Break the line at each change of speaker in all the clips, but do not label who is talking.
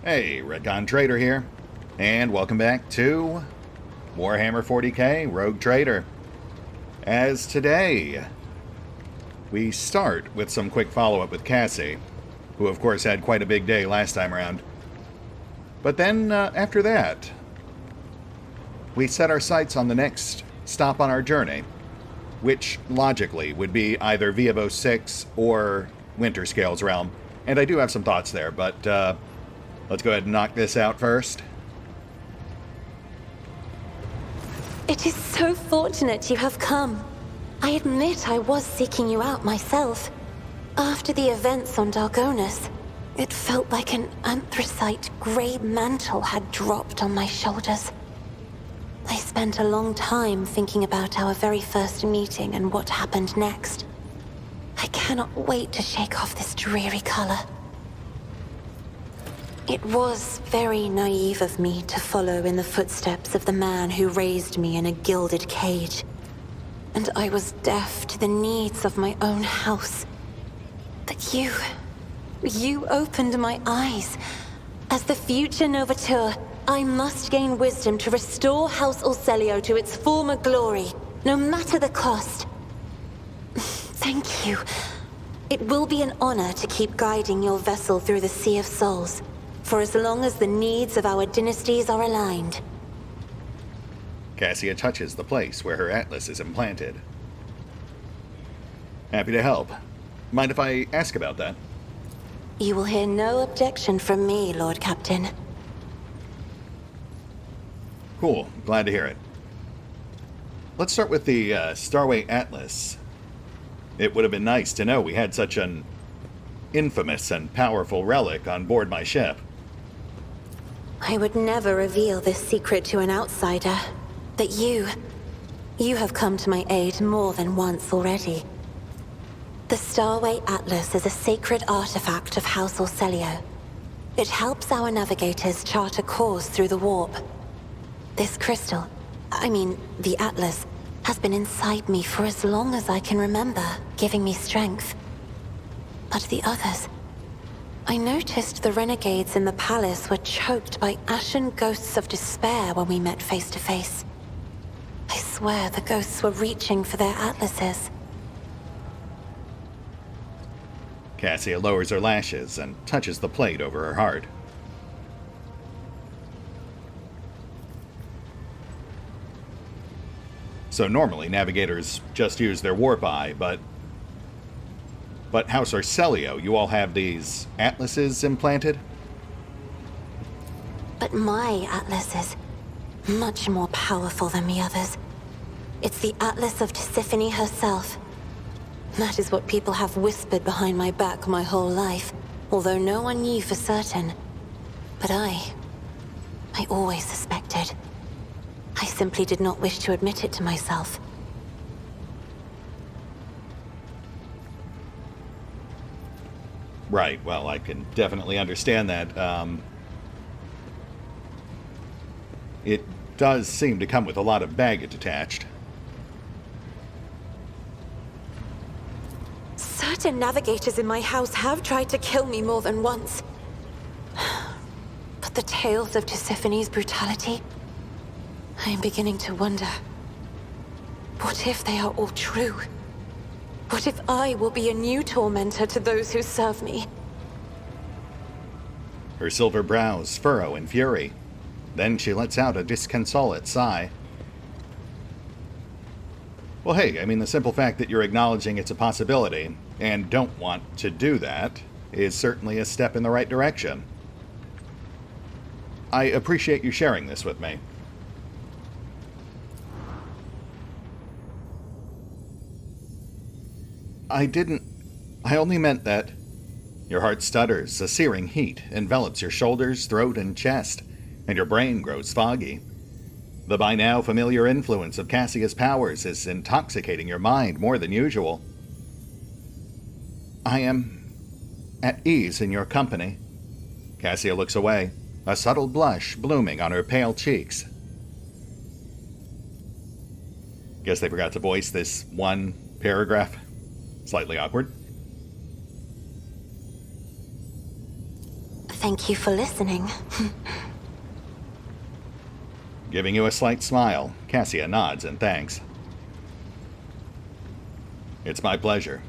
Hey, RetconRaider here, and welcome back to Warhammer 40k Rogue Trader. As today, we start with some quick follow-up with Cassie, who of course had quite a big day last time around. But then, after that, we set our sights on the next stop on our journey, which logically would be either Viavo 6 or Winterscale's realm. And I do have some thoughts there, but let's go ahead and knock this out first.
It is so fortunate you have come. I admit I was seeking you out myself. After the events on Dargonus, it felt like an anthracite grey mantle had dropped on my shoulders. I spent a long time thinking about our very first meeting and what happened next. I cannot wait to shake off this dreary color. It was very naive of me to follow in the footsteps of the man who raised me in a gilded cage. And I was deaf to the needs of my own house. But you opened my eyes. As the future Novateur, I must gain wisdom to restore House Exsellsior to its former glory, no matter the cost. Thank you. It will be an honor to keep guiding your vessel through the Sea of Souls, for as long as the needs of our dynasties are aligned.
Cassia touches the place where her atlas is implanted. Happy to help. Mind if I ask about that?
You will hear no objection from me, Lord Captain.
Cool. Glad to hear it. Let's start with the Starway Atlas. It would have been nice to know we had such an infamous and powerful relic on board my ship.
I would never reveal this secret to an outsider, but you have come to my aid more than once already. The Starway Atlas is a sacred artifact of House Exsellsior. It helps our navigators chart a course through the warp. This crystal, the Atlas, has been inside me for as long as I can remember, giving me strength. But the others... I noticed the renegades in the palace were choked by ashen ghosts of despair when we met face to face. I swear the ghosts were reaching for their atlases.
Cassia lowers her lashes and touches the plate over her heart. So normally navigators just use their warp eye, but House Exsellsior, you all have these atlases implanted?
But my atlas is much more powerful than the others. It's the Atlas of Tisiphone herself. That is what people have whispered behind my back my whole life, although no one knew for certain. But I always suspected. I simply did not wish to admit it to myself.
Right, well, I can definitely understand that. It does seem to come with a lot of baggage attached.
Certain navigators in my house have tried to kill me more than once. But the tales of Tisiphone's brutality... I am beginning to wonder. What if they are all true? What if I will be a new tormentor to those who serve me?
Her silver brows furrow in fury. Then she lets out a disconsolate sigh. Well, hey, the simple fact that you're acknowledging it's a possibility, and don't want to do that, is certainly a step in the right direction. I appreciate you sharing this with me. I only meant that... Your heart stutters, a searing heat envelops your shoulders, throat, and chest, and your brain grows foggy. The by now familiar influence of Cassia's powers is intoxicating your mind more than usual. I am at ease in your company. Cassia looks away, a subtle blush blooming on her pale cheeks. Guess they forgot to voice this one paragraph. Slightly awkward.
Thank you for listening.
Giving you a slight smile, Cassia nods and thanks. It's my pleasure.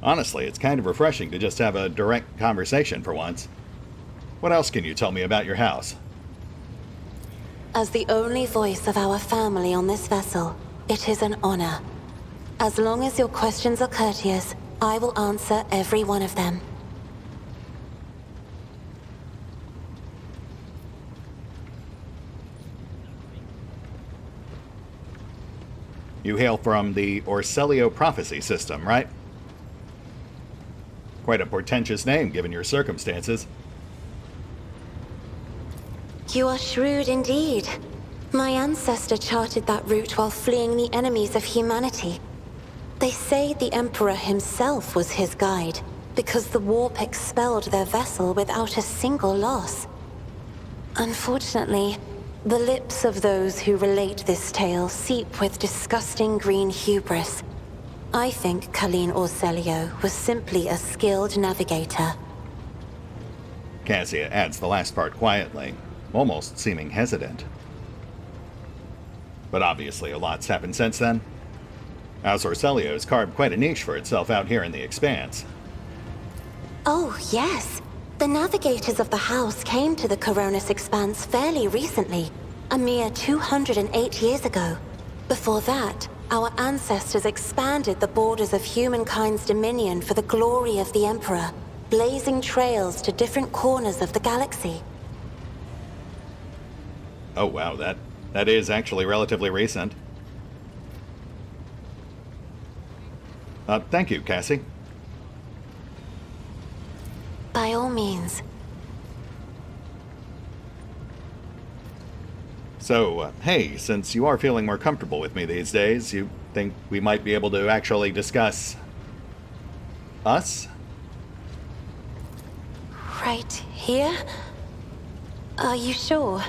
Honestly, it's kind of refreshing to just have a direct conversation for once. What else can you tell me about your house?
As the only voice of our family on this vessel, it is an honor. As long as your questions are courteous, I will answer every one of them.
You hail from the Orselio prophecy system, right? Quite a portentous name, given your circumstances.
You are shrewd indeed. My ancestor charted that route while fleeing the enemies of humanity. They say the Emperor himself was his guide, because the warp expelled their vessel without a single loss. Unfortunately, the lips of those who relate this tale seep with disgusting green hubris. I think Colleen Orselio was simply a skilled navigator.
Cassia adds the last part quietly, almost seeming hesitant. But obviously a lot's happened since then. House Orselio's carved quite a niche for itself out here in the Expanse.
Oh, yes. The navigators of the house came to the Coronis Expanse fairly recently, a mere 208 years ago. Before that, our ancestors expanded the borders of humankind's dominion for the glory of the Emperor, blazing trails to different corners of the galaxy.
Oh wow, that is actually relatively recent. Thank you, Cassie.
By all means.
So, hey, since you are feeling more comfortable with me these days, you think we might be able to actually discuss us?
Right here? Are you sure?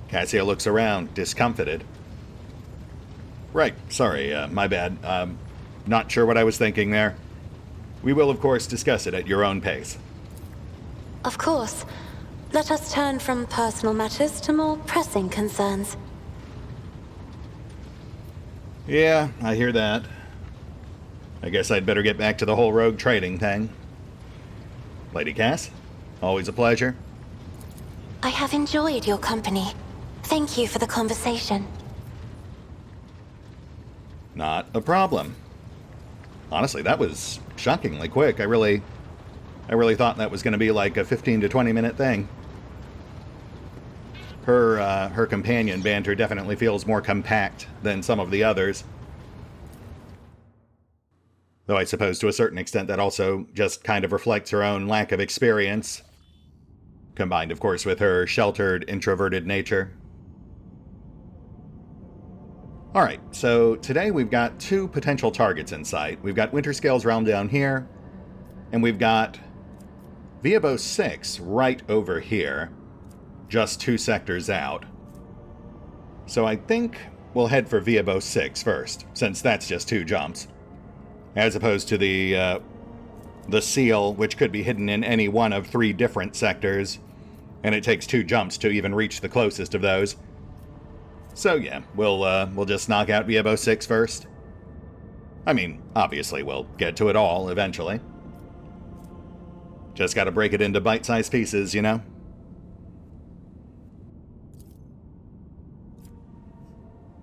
Cassia looks around, discomfited. Right, sorry, my bad. Not sure what I was thinking there. We will, of course, discuss it at your own pace.
Of course. Let us turn from personal matters to more pressing concerns.
Yeah, I hear that. I guess I'd better get back to the whole rogue trading thing. Lady Cass, always a pleasure.
I have enjoyed your company. Thank you for the conversation.
Not a problem. Honestly, that was shockingly quick. I really thought that was going to be like a 15 to 20 minute thing. Her companion banter definitely feels more compact than some of the others. Though I suppose to a certain extent that also just kind of reflects her own lack of experience. Combined, of course, with her sheltered, introverted nature. Alright, so today we've got two potential targets in sight. We've got Winterscale's Realm down here, and we've got Viabo 6 right over here, just 2 sectors out. So I think we'll head for Viabo 6 first, since that's just 2 jumps. As opposed to the seal, which could be hidden in any one of 3 different sectors, and it takes 2 jumps to even reach the closest of those. So yeah, we'll just knock out Viabo 6 first. I mean, obviously we'll get to it all eventually. Just gotta break it into bite-sized pieces, you know?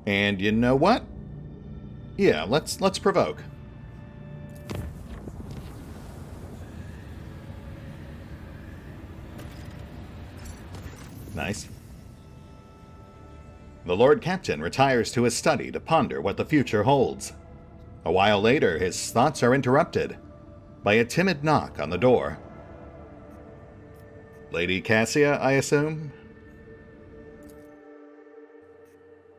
And you know what? Yeah, let's provoke. Nice. The Lord Captain retires to his study to ponder what the future holds. A while later, his thoughts are interrupted by a timid knock on the door. Lady Cassia, I assume?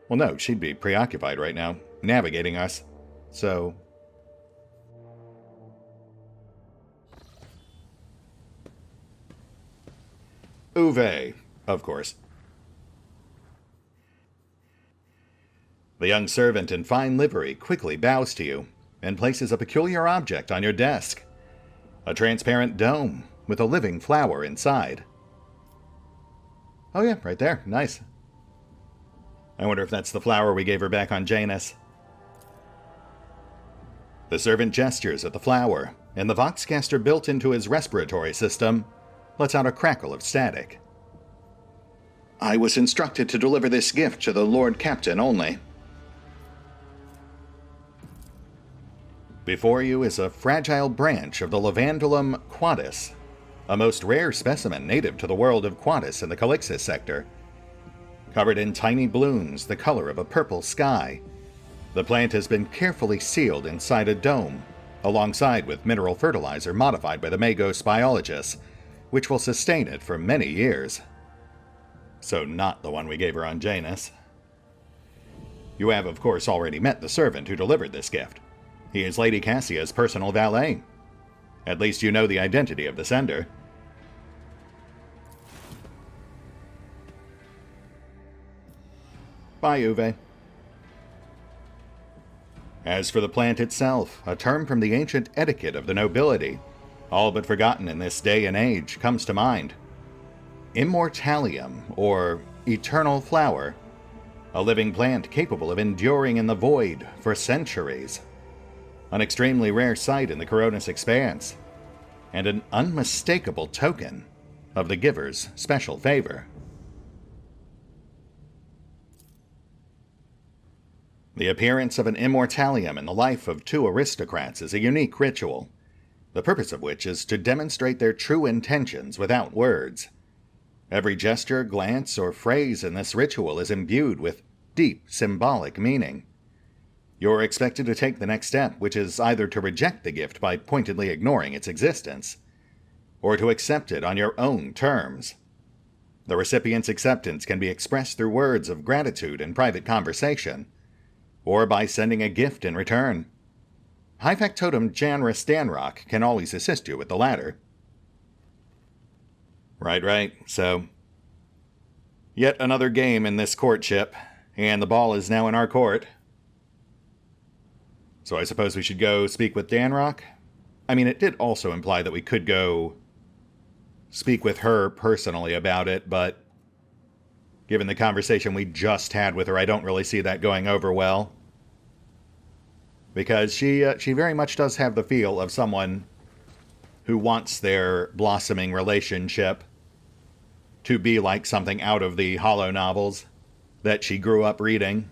Well, no, she'd be preoccupied right now, navigating us, so... Uwe, of course. The young servant in fine livery quickly bows to you and places a peculiar object on your desk. A transparent dome with a living flower inside. Oh yeah, right there. Nice. I wonder if that's the flower we gave her back on Janus. The servant gestures at the flower, and the Voxcaster built into his respiratory system lets out a crackle of static. I was instructed to deliver this gift to the Lord Captain only. Before you is a fragile branch of the Levandulum quatus, a most rare specimen native to the world of Quatus in the Calixis sector. Covered in tiny blooms the color of a purple sky, the plant has been carefully sealed inside a dome, alongside with mineral fertilizer modified by the Magos biologists, which will sustain it for many years. So not the one we gave her on Janus. You have, of course, already met the servant who delivered this gift. He is Lady Cassia's personal valet. At least you know the identity of the sender. Bye, Uwe. As for the plant itself, a term from the ancient etiquette of the nobility, all but forgotten in this day and age, comes to mind. Immortalium, or eternal flower, a living plant capable of enduring in the void for centuries. An extremely rare sight in the Coronis Expanse, and an unmistakable token of the giver's special favor. The appearance of an immortalium in the life of two aristocrats is a unique ritual, the purpose of which is to demonstrate their true intentions without words. Every gesture, glance, or phrase in this ritual is imbued with deep symbolic meaning. You're expected to take the next step, which is either to reject the gift by pointedly ignoring its existence, or to accept it on your own terms. The recipient's acceptance can be expressed through words of gratitude in private conversation, or by sending a gift in return. High Factotum Janris Danrock can always assist you with the latter. Right, so... yet another game in this courtship, and the ball is now in our court. So I suppose we should go speak with Danrock? I mean, it did also imply that we could go speak with her personally about it, but given the conversation we just had with her, I don't really see that going over well. Because she very much does have the feel of someone who wants their blossoming relationship to be like something out of the Hollow novels that she grew up reading.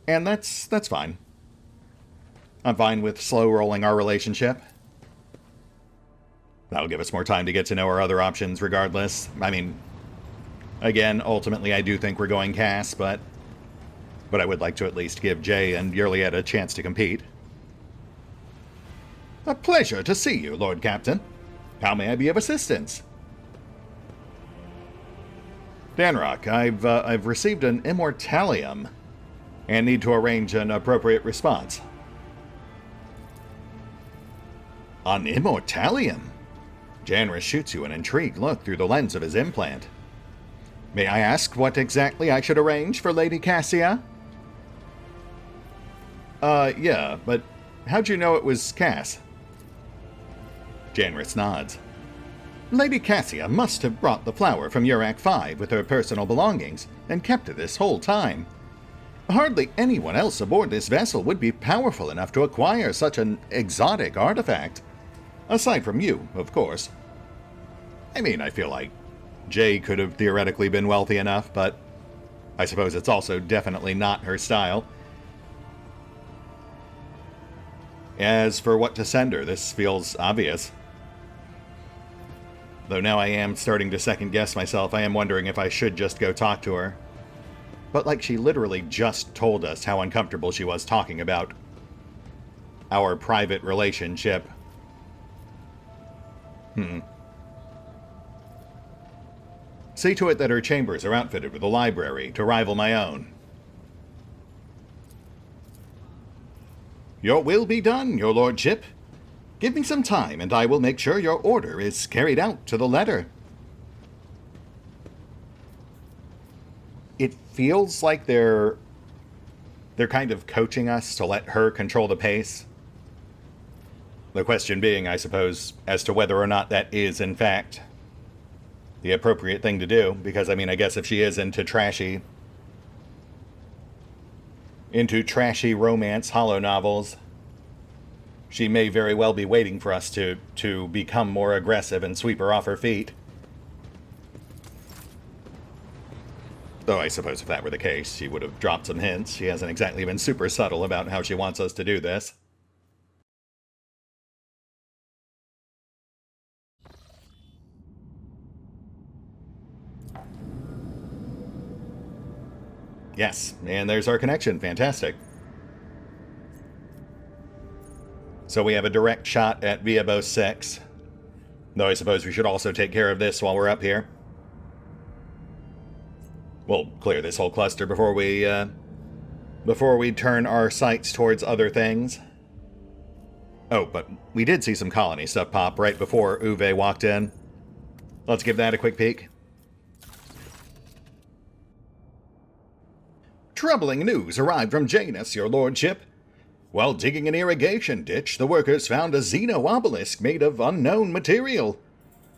And that's fine. I'm fine with slow-rolling our relationship. That'll give us more time to get to know our other options regardless. I mean, again, ultimately I do think we're going Cass, but I would like to at least give Jay and Yurliet a chance to compete. A pleasure to see you, Lord Captain. How may I be of assistance? Danrock, I've received an immortalium and need to arrange an appropriate response. An immortalium? Janris shoots you an intrigued look through the lens of his implant. May I ask what exactly I should arrange for Lady Cassia? Yeah, but how'd you know it was Cass? Janris nods. Lady Cassia must have brought the flower from Urak 5 with her personal belongings and kept it this whole time. Hardly anyone else aboard this vessel would be powerful enough to acquire such an exotic artifact. Aside from you, of course. I mean, I feel like Jay could have theoretically been wealthy enough, but I suppose it's also definitely not her style. As for what to send her, this feels obvious. Though now I am starting to second-guess myself, I am wondering if I should just go talk to her. But like she literally just told us how uncomfortable she was talking about our private relationship. See to it that her chambers are outfitted with a library to rival my own. Your will be done, your lordship. Give me some time, and I will make sure your order is carried out to the letter. It feels like they're kind of coaching us to let her control the pace. The question being, I suppose, as to whether or not that is, in fact, the appropriate thing to do. Because, I mean, I guess if she is into trashy romance holo novels, she may very well be waiting for us to become more aggressive and sweep her off her feet. Though I suppose if that were the case, she would have dropped some hints. She hasn't exactly been super subtle about how she wants us to do this. Yes, and there's our connection. Fantastic. So we have a direct shot at Viabo 6. Though I suppose we should also take care of this while we're up here. We'll clear this whole cluster before we turn our sights towards other things. Oh, but we did see some colony stuff pop right before Uwe walked in. Let's give that a quick peek. Troubling news arrived from Janus, your lordship. While digging an irrigation ditch, the workers found a xeno-obelisk made of unknown material.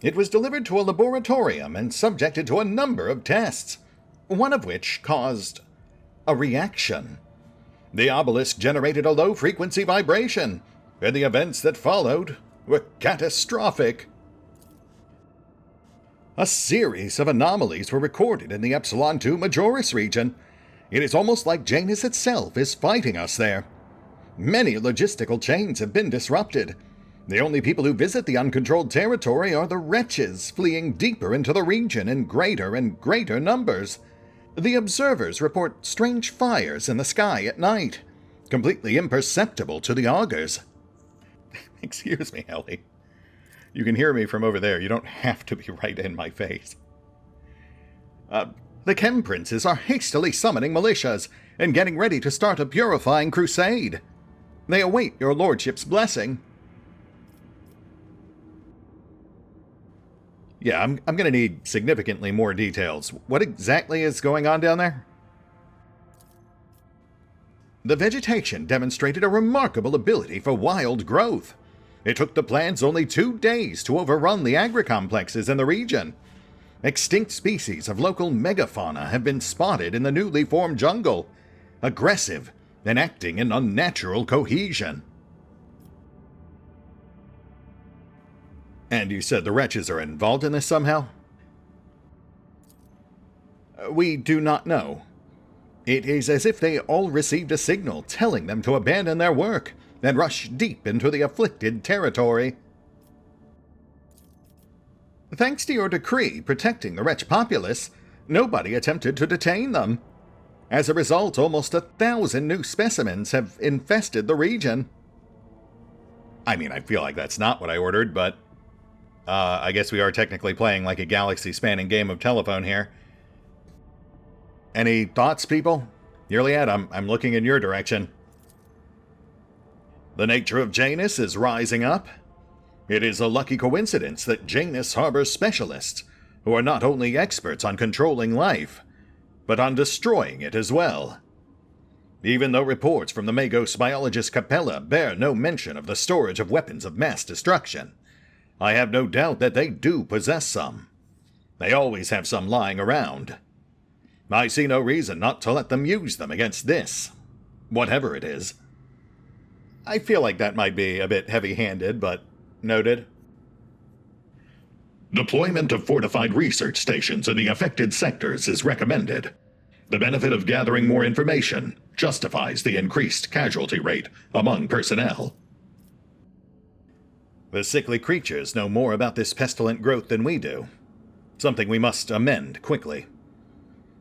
It was delivered to a laboratorium and subjected to a number of tests, one of which caused a reaction. The obelisk generated a low-frequency vibration, and the events that followed were catastrophic. A series of anomalies were recorded in the Epsilon II Majoris region. It is almost like Janus itself is fighting us there. Many logistical chains have been disrupted. The only people who visit the uncontrolled territory are the wretches fleeing deeper into the region in greater and greater numbers. The observers report strange fires in the sky at night, completely imperceptible to the augurs. Excuse me, Ellie. You can hear me from over there. You don't have to be right in my face. The Chem Princes are hastily summoning militias and getting ready to start a purifying crusade. They await your lordship's blessing. Yeah, I'm going to need significantly more details. What exactly is going on down there? The vegetation demonstrated a remarkable ability for wild growth. It took the plants only 2 days to overrun the agri-complexes in the region. Extinct species of local megafauna have been spotted in the newly formed jungle, aggressive and acting in unnatural cohesion. And you said the wretches are involved in this somehow? We do not know. It is as if they all received a signal telling them to abandon their work and rush deep into the afflicted territory. Thanks to your decree protecting the wretch populace, nobody attempted to detain them. As a result, almost 1,000 new specimens have infested the region. I mean, I feel like that's not what I ordered, but I guess we are technically playing like a galaxy-spanning game of telephone here. Any thoughts, people? Yurliad, I'm looking in your direction. The nature of Janus is rising up. It is a lucky coincidence that Janus harbors specialists who are not only experts on controlling life, but on destroying it as well. Even though reports from the Magos biologist Capella bear no mention of the storage of weapons of mass destruction, I have no doubt that they do possess some. They always have some lying around. I see no reason not to let them use them against this, whatever it is. I feel like that might be a bit heavy-handed, but noted.
Deployment of fortified research stations in the affected sectors is recommended. The benefit of gathering more information justifies the increased casualty rate among personnel.
The sickly creatures know more about this pestilent growth than we do. Something we must amend quickly.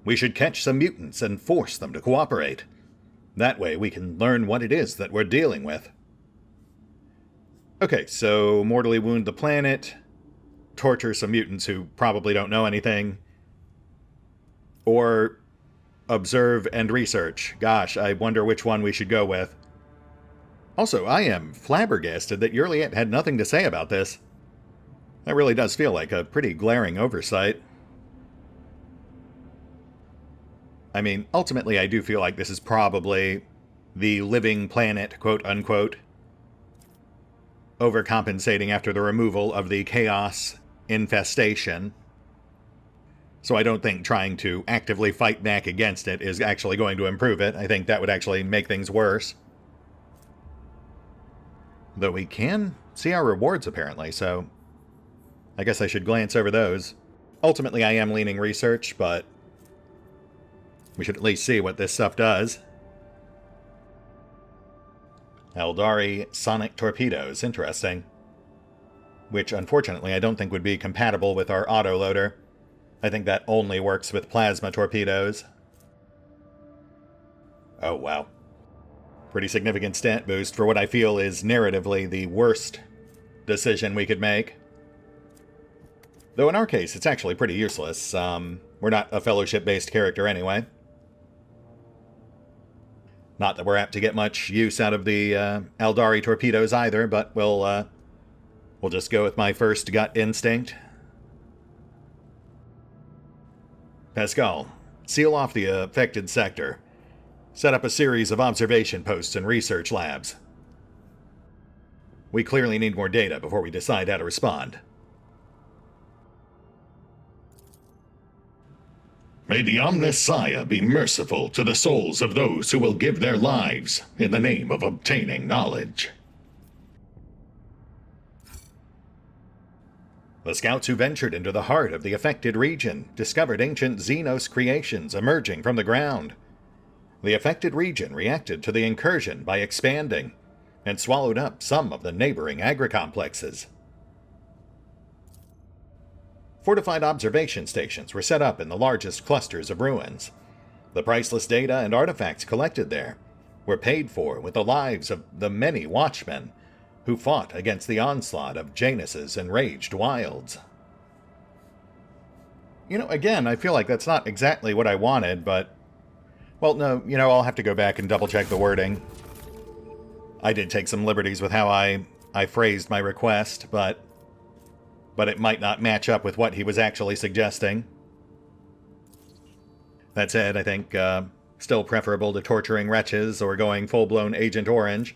We should catch some mutants and force them to cooperate. That way we can learn what it is that we're dealing with. Okay, so mortally wound the planet, torture some mutants who probably don't know anything, or observe and research. Gosh, I wonder which one we should go with. Also, I am flabbergasted that Yurliet had nothing to say about this. That really does feel like a pretty glaring oversight. I mean, ultimately I do feel like this is probably the living planet, quote-unquote. overcompensating after the removal of the chaos infestation. So I don't think trying to actively fight back against it is actually going to improve it. I think that would actually make things worse. Though we can see our rewards, apparently, so I guess I should glance over those. Ultimately, I am leaning research, but we should at least see what this stuff does. Eldari sonic torpedoes, interesting. Which, unfortunately, I don't think would be compatible with our autoloader. I think that only works with plasma torpedoes. Oh, wow. Pretty significant stat boost for what I feel is narratively the worst decision we could make. Though in our case, it's actually pretty useless. We're not a fellowship-based character anyway. Not that we're apt to get much use out of the Eldari torpedoes either, but we'll just go with my first gut instinct. Pascal, seal off the affected sector. Set up a series of observation posts and research labs. We clearly need more data before we decide how to respond.
May the Omnissiah be merciful to the souls of those who will give their lives in the name of obtaining knowledge.
The scouts who ventured into the heart of the affected region discovered ancient Xenos creations emerging from the ground. The affected region reacted to the incursion by expanding, and swallowed up some of the neighboring agri-complexes. Fortified observation stations were set up in the largest clusters of ruins. The priceless data and artifacts collected there were paid for with the lives of the many watchmen who fought against the onslaught of Janus's enraged wilds. You know, again, I feel like that's not exactly what I wanted, but... well, no, I'll have to go back and double-check the wording. I did take some liberties with how I phrased my request, but it might not match up with what he was actually suggesting. That said, I think still preferable to torturing wretches or going full-blown Agent Orange.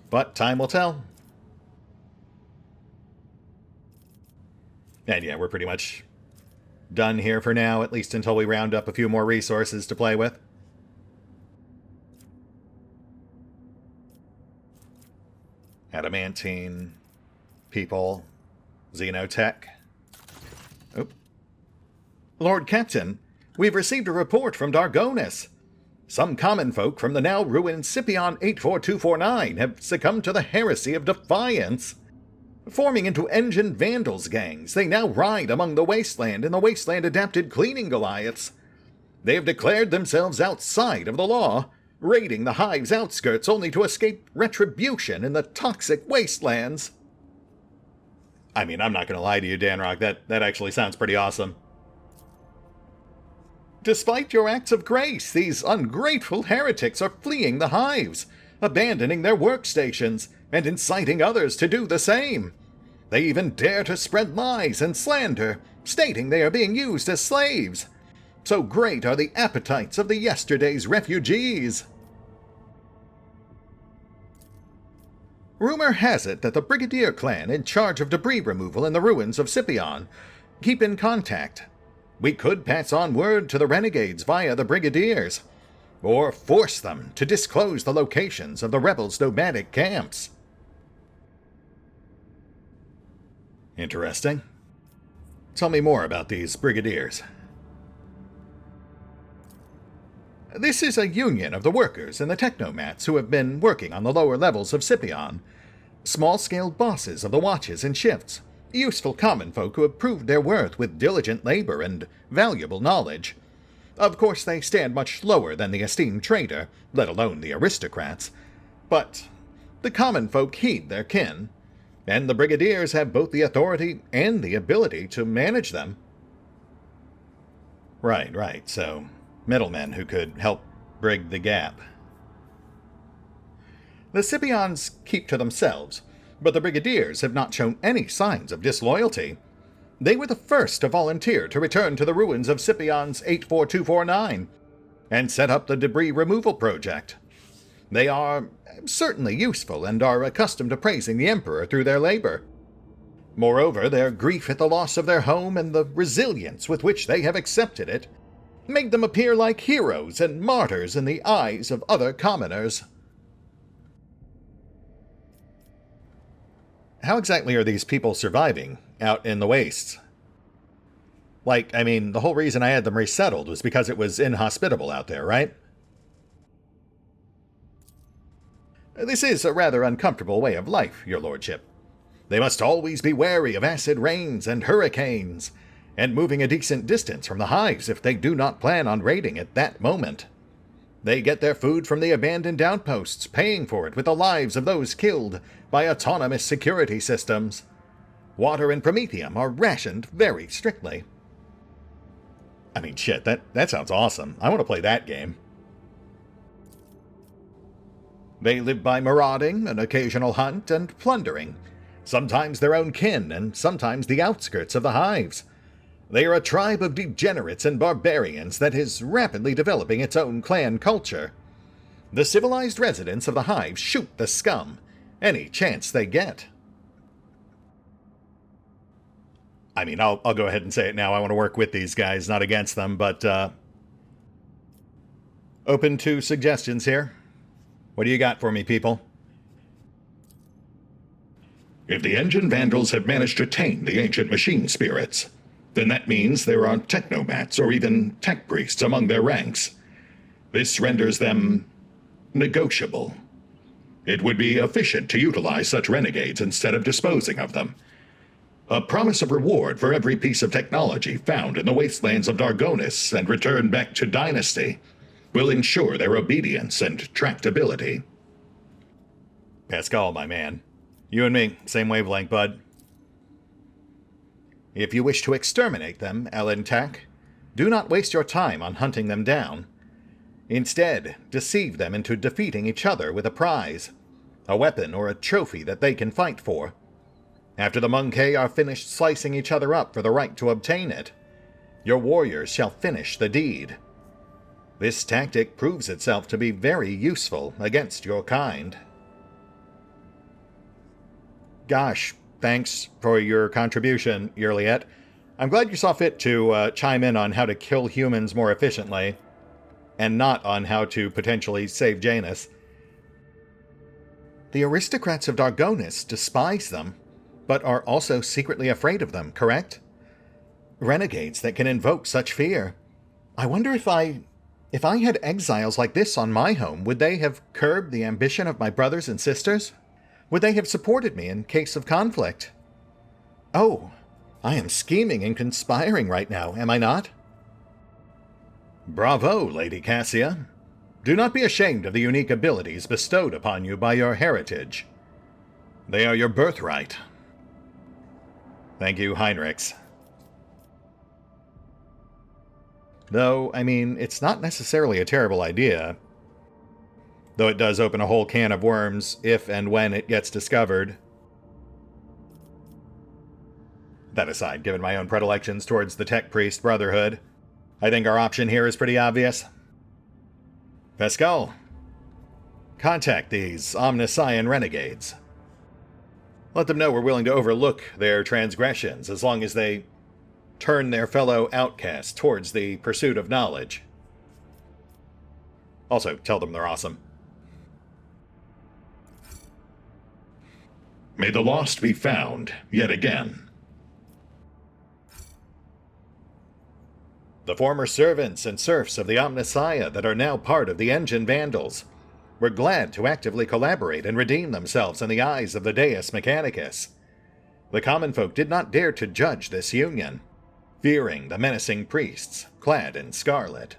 But time will tell. And yeah, we're pretty much done here for now, at least until we round up a few more resources to play with. Adamantine, people, Xenotech. Oh. Lord Captain, we've received a report from Dargonis. Some common folk from the now ruined Scipion 84249 have succumbed to the heresy of defiance. Forming into engine vandals gangs, they now ride among the wasteland in the wasteland-adapted cleaning Goliaths. They have declared themselves outside of the law, raiding the hive's outskirts only to escape retribution in the toxic wastelands. I mean, I'm not going to lie to you, Danrock, that actually sounds pretty awesome. Despite your acts of grace, these ungrateful heretics are fleeing the hives, abandoning their workstations, and inciting others to do the same. They even dare to spread lies and slander, stating they are being used as slaves. So great are the appetites of the yesterday's refugees. Rumor has it that the Brigadier clan in charge of debris removal in the ruins of Scipion keep in contact. We could pass on word to the renegades via the Brigadiers, or force them to disclose the locations of the rebels' nomadic camps. Interesting. Tell me more about these Brigadiers. This is a union of the workers and the technomats who have been working on the lower levels of Scipion. Small-scale bosses of the watches and shifts. Useful common folk who have proved their worth with diligent labor and valuable knowledge. Of course, they stand much lower than the esteemed trader, let alone the aristocrats. But the common folk heed their kin, and the Brigadiers have both the authority and the ability to manage them. Right, so middlemen who could help bridge the gap. The Scipions keep to themselves, but the Brigadiers have not shown any signs of disloyalty. They were the first to volunteer to return to the ruins of Scipion's 84249 and set up the debris removal project. They are certainly useful and are accustomed to praising the Emperor through their labor. Moreover, their grief at the loss of their home and the resilience with which they have accepted it made them appear like heroes and martyrs in the eyes of other commoners. How exactly are these people surviving out in the wastes? Like, I mean, the whole reason I had them resettled was because it was inhospitable out there, right? This is a rather uncomfortable way of life, your lordship. They must always be wary of acid rains and hurricanes, and moving a decent distance from the hives if they do not plan on raiding at that moment. They get their food from the abandoned outposts, paying for it with the lives of those killed by autonomous security systems. Water and promethium are rationed very strictly. I mean, shit, that sounds awesome. I want to play that game. They live by marauding, an occasional hunt, and plundering. Sometimes their own kin, and sometimes the outskirts of the hives. They are a tribe of degenerates and barbarians that is rapidly developing its own clan culture. The civilized residents of the hives shoot the scum any chance they get. I mean, I'll go ahead and say it now. I want to work with these guys, not against them, but open to suggestions here. What do you got for me, people?
If the engine vandals have managed to tame the ancient machine spirits, then that means there are technomats or even tech priests among their ranks. This renders them negotiable. It would be efficient to utilize such renegades instead of disposing of them. A promise of reward for every piece of technology found in the wastelands of Dargonis and returned back to Dynasty will ensure their obedience and tractability.
Pascal, my man. You and me, same wavelength, bud. If you wish to exterminate them, Elentak, do not waste your time on hunting them down. Instead, deceive them into defeating each other with a prize, a weapon or a trophy that they can fight for. After the Monkey are finished slicing each other up for the right to obtain it, your warriors shall finish the deed. This tactic proves itself to be very useful against your kind. Gosh, thanks for your contribution, Yurliet. I'm glad you saw fit to chime in on how to kill humans more efficiently, and not on how to potentially save Janus. The aristocrats of Dargonis despise them, but are also secretly afraid of them, correct? Renegades that can invoke such fear. I wonder if I had exiles like this on my home, would they have curbed the ambition of my brothers and sisters? Would they have supported me in case of conflict? Oh, I am scheming and conspiring right now, am I not? Bravo, Lady Cassia. Do not be ashamed of the unique abilities bestowed upon you by your heritage. They are your birthright. Thank you, Heinrichs. Though, I mean, it's not necessarily a terrible idea. Though it does open a whole can of worms if and when it gets discovered. That aside, given my own predilections towards the Tech Priest Brotherhood, I think our option here is pretty obvious. Pascal, contact these Omnissian renegades. Let them know we're willing to overlook their transgressions as long as they turn their fellow outcasts towards the pursuit of knowledge. Also, tell them they're awesome.
May the lost be found yet again.
The former servants and serfs of the Omnissia that are now part of the Engine Vandals were glad to actively collaborate and redeem themselves in the eyes of the Deus Mechanicus. The common folk did not dare to judge this union, fearing the menacing priests clad in scarlet.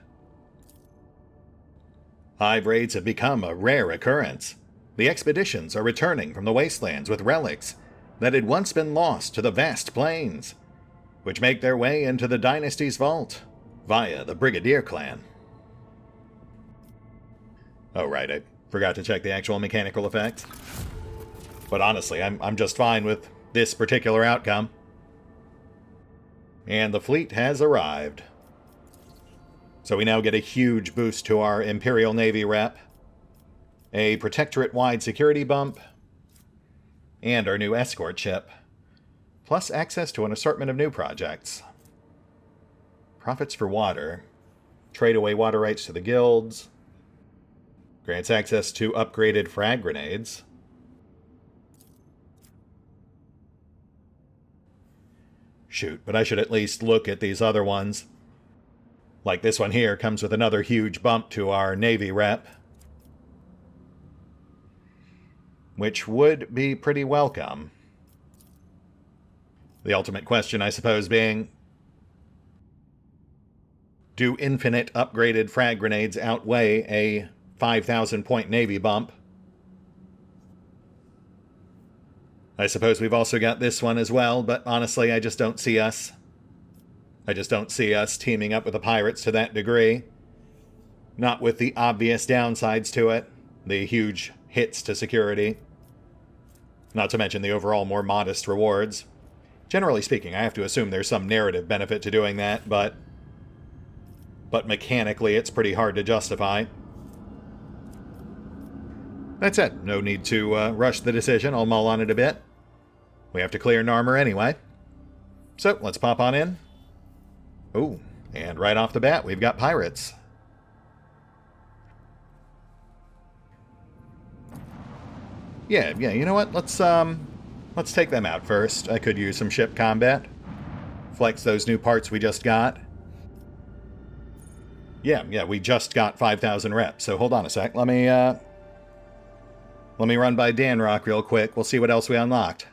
Hive raids have become a rare occurrence. The expeditions are returning from the wastelands with relics that had once been lost to the vast plains, which make their way into the dynasty's vault via the Brigadier clan. Oh right, I forgot to check the actual mechanical effects. But honestly, I'm just fine with this particular outcome. And the fleet has arrived. So we now get a huge boost to our Imperial Navy rep. a Protectorate-wide security bump, and our new escort ship, plus access to an assortment of new projects. Profits for water. Trade away water rights to the guilds. Grants access to upgraded frag grenades. Shoot, but I should at least look at these other ones. Like this one here comes with another huge bump to our Navy rep, which would be pretty welcome. The ultimate question, I suppose, being, do infinite upgraded frag grenades outweigh a 5,000 point Navy bump? I suppose we've also got this one as well, but honestly, I just don't see us teaming up with the pirates to that degree. Not with the obvious downsides to it, the huge hits to security. Not to mention the overall more modest rewards. Generally speaking, I have to assume there's some narrative benefit to doing that, but mechanically it's pretty hard to justify. That said, no need to rush the decision. I'll mull on it a bit. We have to clear Narmer anyway. So, let's pop on in. Ooh, and right off the bat, we've got pirates. Yeah, you know what? Let's take them out first. I could use some ship combat. Flex those new parts we just got. Yeah, we just got 5,000 reps, so hold on a sec. Let me run by Danrock real quick. We'll see what else we unlocked.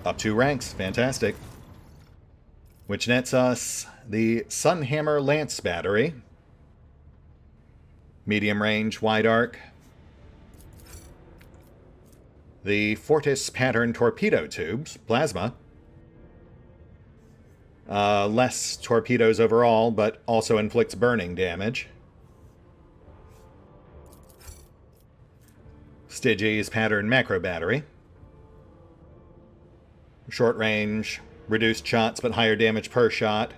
Up 2 ranks. Fantastic. Which nets us the Sunhammer Lance Battery. Medium range, wide arc. The Fortis Pattern Torpedo Tubes, plasma. Less torpedoes overall, but also inflicts burning damage. Stygies Pattern Macro Battery. Short range, reduced shots, but higher damage per shot.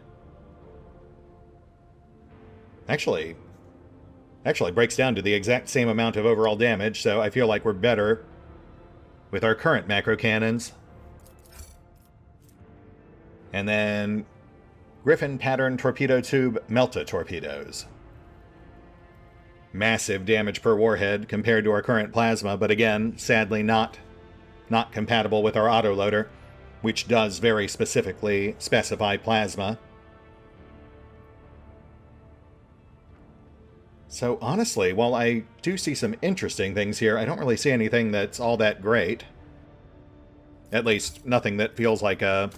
Actually breaks down to the exact same amount of overall damage, so I feel like we're better with our current macro cannons. And then Griffin Pattern Torpedo Tube Melta Torpedoes. Massive damage per warhead compared to our current plasma, but again, sadly not compatible with our autoloader, which does very specifically specify plasma. So honestly, while I do see some interesting things here, I don't really see anything that's all that great. At least, nothing that feels like a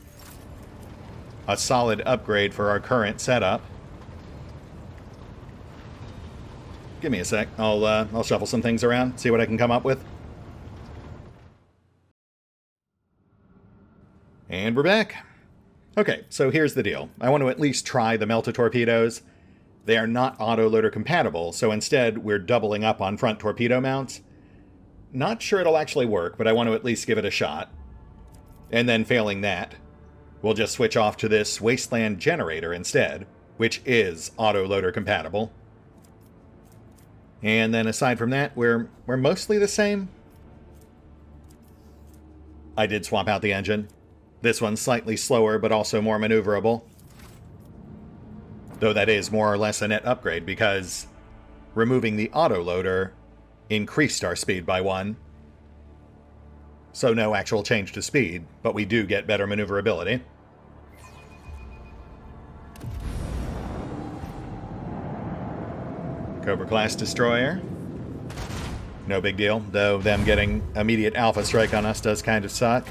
solid upgrade for our current setup. Give me a sec. I'll shuffle some things around, see what I can come up with. And we're back. Okay, so here's the deal. I want to at least try the Melta torpedoes. They are not autoloader compatible, so instead we're doubling up on front torpedo mounts. Not sure it'll actually work, but I want to at least give it a shot. And then failing that, we'll just switch off to this Wasteland Generator instead, which is autoloader compatible. And then aside from that, we're mostly the same. I did swap out the engine. This one's slightly slower, but also more maneuverable. Though that is more or less a net upgrade, because removing the autoloader increased our speed by 1. So no actual change to speed, but we do get better maneuverability. Cobra-class destroyer. No big deal, though them getting immediate alpha strike on us does kind of suck.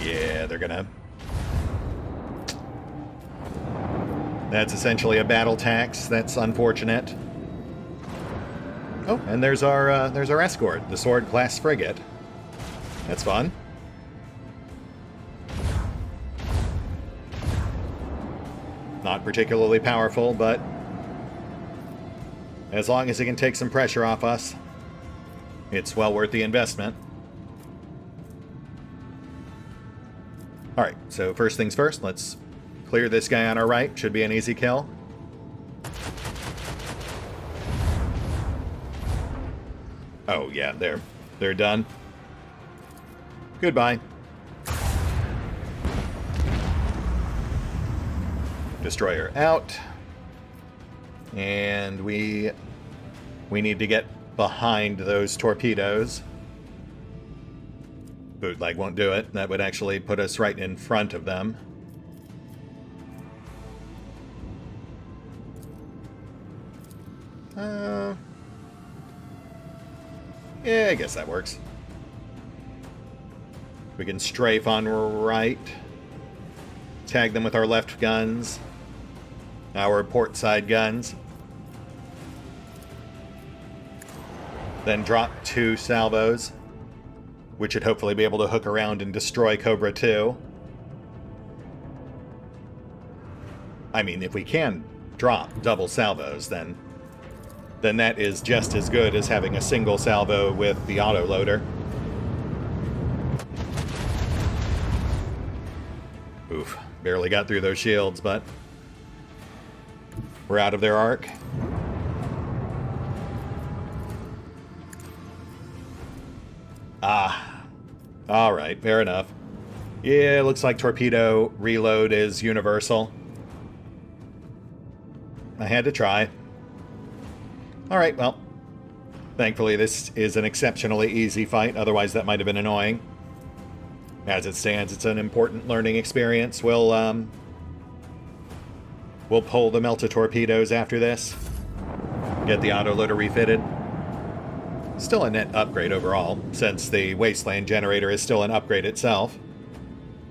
Yeah, they're gonna... That's essentially a battle tax. That's unfortunate. Oh, and there's our escort, the Sword-class frigate. That's fun. Not particularly powerful, but As long as it can take some pressure off us, it's well worth the investment. Alright, so first things first, let's clear this guy on our right. Should be an easy kill. Oh, yeah, they're done. Goodbye. Destroyer out. And we need to get behind those torpedoes. Bootleg won't do it. That would actually put us right in front of them. Yeah, I guess that works. We can strafe on right. Tag them with our left guns. Our port side guns. Then drop 2 salvos, which should hopefully be able to hook around and destroy Cobra 2. I mean, if we can drop double salvos, then that is just as good as having a single salvo with the autoloader. Oof, barely got through those shields, but we're out of their arc. Alright, fair enough. Yeah, looks like torpedo reload is universal. I had to try. Alright, well, thankfully this is an exceptionally easy fight, otherwise that might have been annoying. As it stands, it's an important learning experience. We'll pull the melta torpedoes after this. Get the autoloader refitted. Still a net upgrade overall, since the Wasteland generator is still an upgrade itself.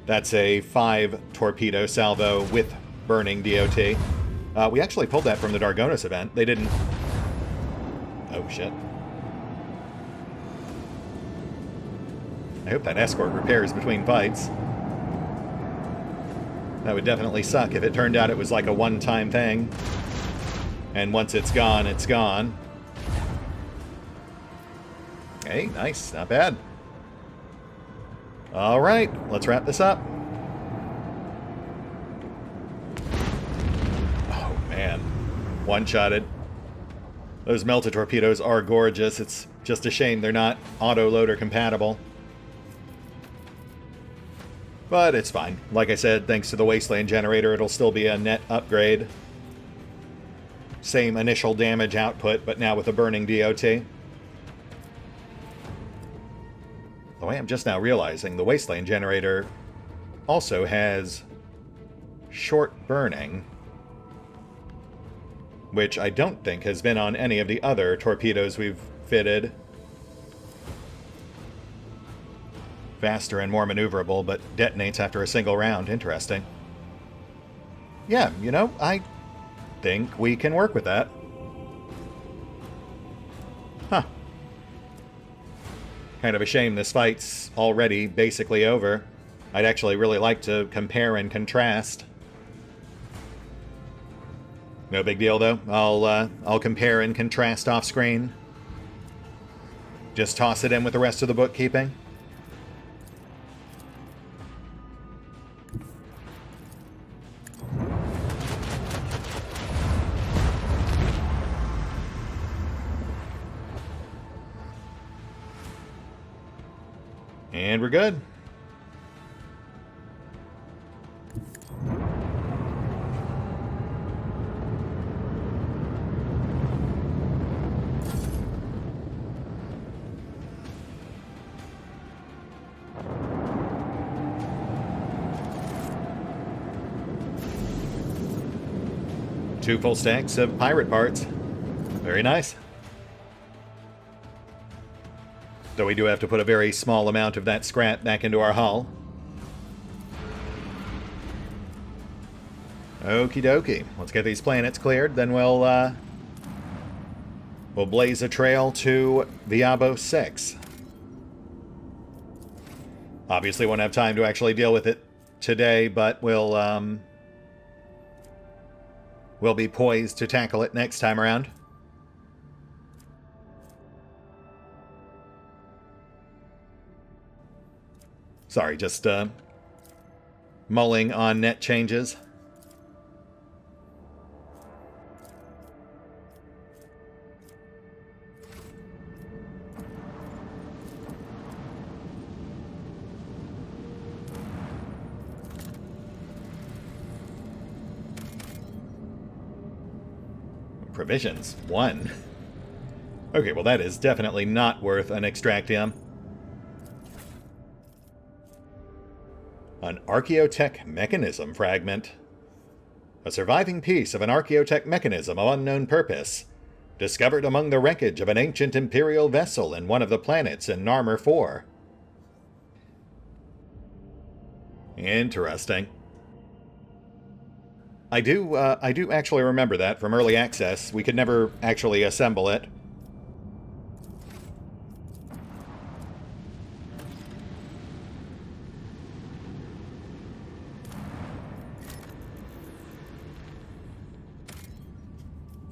That's a 5 torpedo salvo with burning DOT. We actually pulled that from the Dargonis event. They didn't... Oh, shit. I hope that escort repairs between fights. That would definitely suck if it turned out it was like a one-time thing. And once it's gone, it's gone. Hey, nice. Not bad. Alright, let's wrap this up. Oh, man. One-shotted. Those melta torpedoes are gorgeous. It's just a shame they're not auto-loader compatible. But it's fine. Like I said, thanks to the Wasteland generator, it'll still be a net upgrade. Same initial damage output, but now with a burning DOT. The way I'm just now realizing, the Wasteland generator also has short burning, which I don't think has been on any of the other torpedoes we've fitted. Faster and more maneuverable, but detonates after a single round. Interesting. Yeah, you know, I think we can work with that. Huh. Kind of a shame this fight's already basically over. I'd actually really like to compare and contrast. No big deal, though. I'll compare and contrast off-screen. Just toss it in with the rest of the bookkeeping. And we're good. Two full stacks of pirate parts. Very nice. Though we do have to put a very small amount of that scrap back into our hull. Okie dokie. Let's get these planets cleared, then we'll blaze a trail to Viabo 6. Obviously won't have time to actually deal with it today, but we'll be poised to tackle it next time around. Sorry, just mulling on net changes. Provisions, 1. Okay, well that is definitely not worth an extractium. An Archaeotech mechanism fragment. A surviving piece of an Archaeotech mechanism of unknown purpose, discovered among the wreckage of an ancient Imperial vessel in one of the planets in Warhammer 4. Interesting. I do actually remember that from early access. We could never actually assemble it.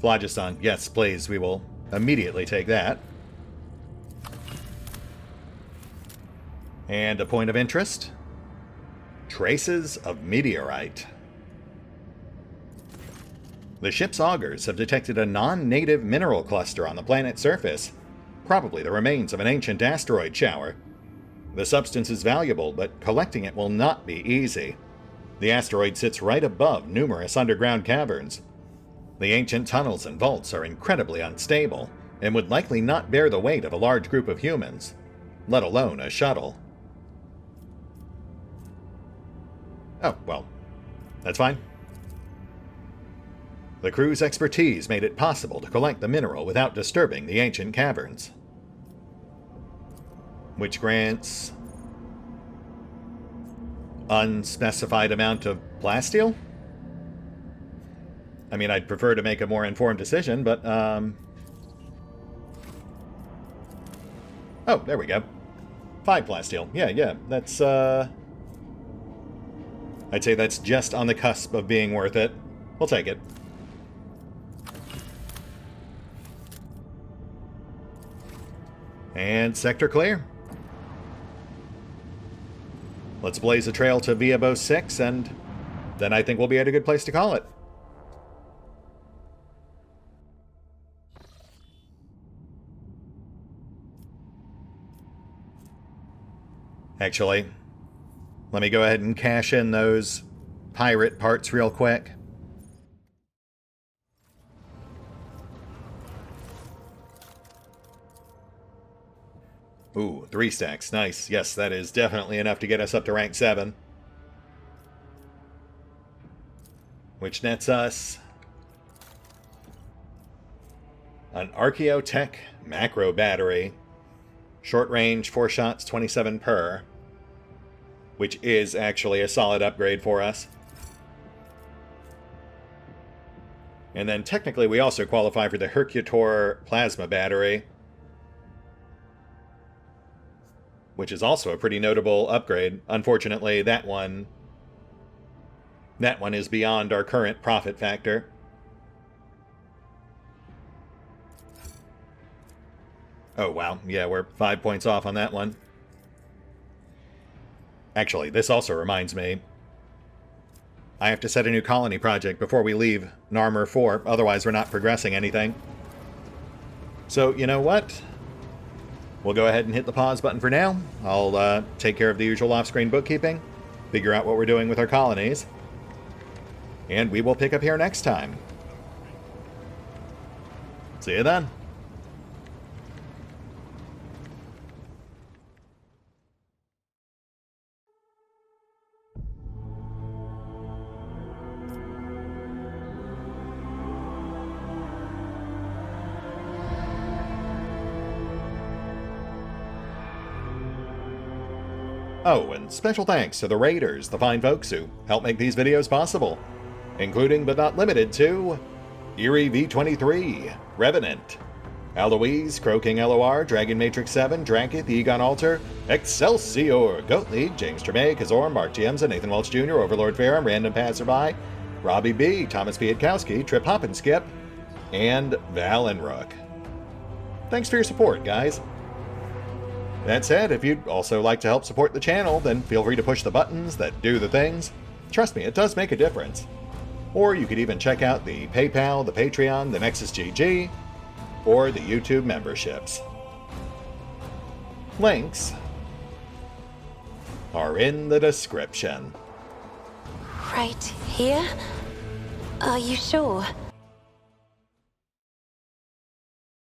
Phlogiston, yes, please, we will immediately take that. And a point of interest. Traces of meteorite. The ship's augurs have detected a non-native mineral cluster on the planet's surface, probably the remains of an ancient asteroid shower. The substance is valuable, but collecting it will not be easy. The asteroid sits right above numerous underground caverns. The ancient tunnels and vaults are incredibly unstable, and would likely not bear the weight of a large group of humans, let alone a shuttle. Oh, well, that's fine. The crew's expertise made it possible to collect the mineral without disturbing the ancient caverns, which grants unspecified amount of plasteel? I mean, I'd prefer to make a more informed decision, but, oh, there we go. 5 plasteel. Yeah, that's, I'd say that's just on the cusp of being worth it. We'll take it. And sector clear. Let's blaze a trail to Viabo 6, and then I think we'll be at a good place to call it. Actually, let me go ahead and cash in those pirate parts real quick. Ooh, 3 stacks. Nice. Yes, that is definitely enough to get us up to rank 7. Which nets us an Archaeotech macro battery. Short range, 4 shots, 27 per. Which is actually a solid upgrade for us. And then technically we also qualify for the Hercutor plasma battery, which is also a pretty notable upgrade. Unfortunately, that one is beyond our current profit factor. Oh, wow. Yeah, we're 5 points off on that one. Actually, this also reminds me, I have to set a new colony project before we leave Warhammer 4, otherwise we're not progressing anything. So, you know what? We'll go ahead and hit the pause button for now. I'll take care of the usual off-screen bookkeeping, figure out what we're doing with our colonies, and we will pick up here next time. See you then. Oh, and special thanks to the Raiders, the fine folks who help make these videos possible, including but not limited to Eerie V23, Revenant, Alois, CrowkingLoR, Dragon Matrix 7, Drakiith, EgonAlter, Exsellsior, Gottlieb, James Trimmier, Kazorm, Mark Giemza, Nathan Welch Jr., OverlordPherom, RandomPassrby, RobbyB, Tomasz Piątkowski, Triphoppenskip, and Valinrook. Thanks for your support, guys. That said, if you'd also like to help support the channel, then feel free to push the buttons that do the things. Trust me, it does make a difference. Or you could even check out the PayPal, the Patreon, the Nexus GG, or the YouTube memberships. Links are in the description.
Right here? Are you sure?